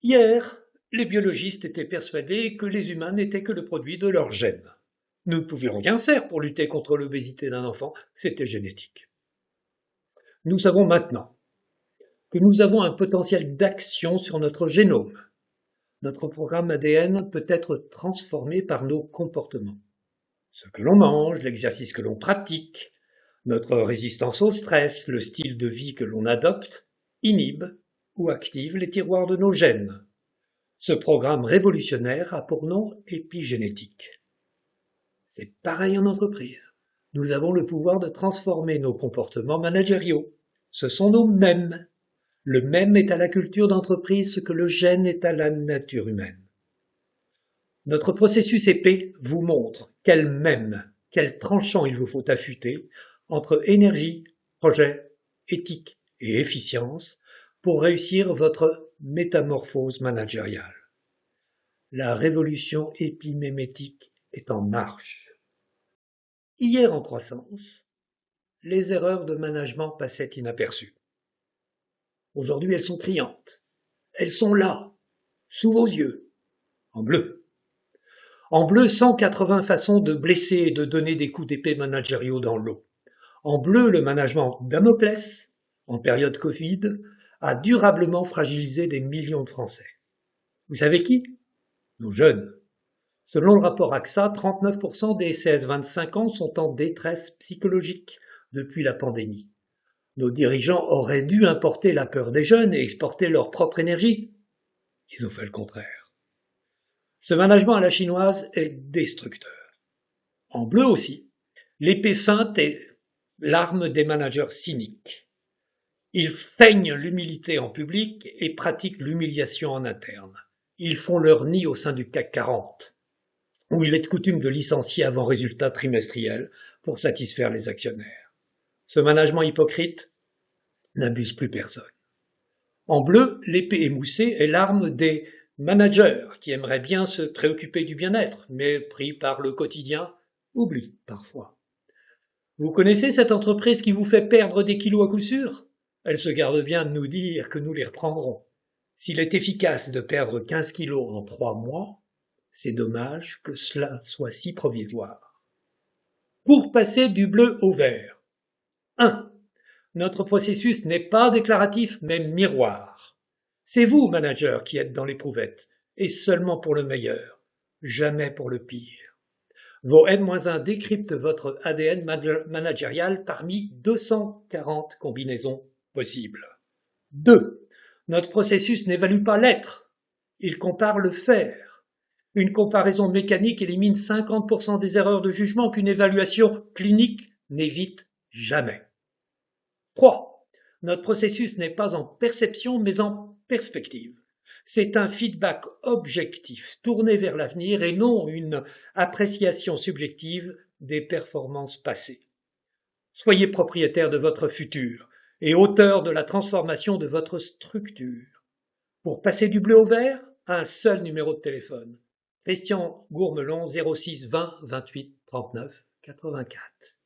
Hier, les biologistes étaient persuadés que les humains n'étaient que le produit de leurs gènes. Nous ne pouvions rien faire pour lutter contre l'obésité d'un enfant, c'était génétique. Nous savons maintenant que nous avons un potentiel d'action sur notre génome. Notre programme ADN peut être transformé par nos comportements. Ce que l'on mange, l'exercice que l'on pratique, notre résistance au stress, le style de vie que l'on adopte, inhibe ou active les tiroirs de nos gènes. Ce programme révolutionnaire a pour nom épigénétique. C'est pareil en entreprise. Nous avons le pouvoir de transformer nos comportements managériaux. Ce sont nos mèmes. Le mème est à la culture d'entreprise ce que le gène est à la nature humaine. Notre processus épée vous montre quel mème, quel tranchant il vous faut affûter entre énergie, projet, éthique et efficience pour réussir votre métamorphose managériale. La révolution épimémétique est en marche. Hier en croissance, les erreurs de management passaient inaperçues. Aujourd'hui, elles sont criantes. Elles sont là, sous vos yeux, en bleu. En bleu, 180 façons de blesser et de donner des coups d'épée managériaux dans l'eau. En bleu, le management Damoclès, en période Covid, a durablement fragilisé des millions de Français. Vous savez qui? Nos jeunes. Selon le rapport AXA, 39% des 16-25 ans sont en détresse psychologique depuis la pandémie. Nos dirigeants auraient dû importer la peur des jeunes et exporter leur propre énergie. Ils ont fait le contraire. Ce management à la chinoise est destructeur. En bleu aussi, l'épée feinte est l'arme des managers cyniques. Ils feignent l'humilité en public et pratiquent l'humiliation en interne. Ils font leur nid au sein du CAC 40, où il est coutume de licencier avant résultat trimestriel pour satisfaire les actionnaires. Ce management hypocrite n'abuse plus personne. En bleu, l'épée émoussée est l'arme des managers qui aimeraient bien se préoccuper du bien-être, mais pris par le quotidien, oublient parfois. Vous connaissez cette entreprise qui vous fait perdre des kilos à coup sûr? Elle se garde bien de nous dire que nous les reprendrons. S'il est efficace de perdre 15 kilos en 3 mois, c'est dommage que cela soit si provisoire. Pour passer du bleu au vert. 1. Notre processus n'est pas déclaratif, mais miroir. C'est vous, manager, qui êtes dans l'éprouvette, et seulement pour le meilleur, jamais pour le pire. Vos N-1 décryptent votre ADN managérial parmi 240 combinaisons possibles. 2. Notre processus n'évalue pas l'être, il compare le faire. Une comparaison mécanique élimine 50% des erreurs de jugement qu'une évaluation clinique n'évite jamais. 3. Notre processus n'est pas en perception mais en perspective. C'est un feedback objectif tourné vers l'avenir et non une appréciation subjective des performances passées. Soyez propriétaire de votre futur et auteur de la transformation de votre structure. Pour passer du bleu au vert, un seul numéro de téléphone. Christian Gourmelon, 06 20 28 39 84.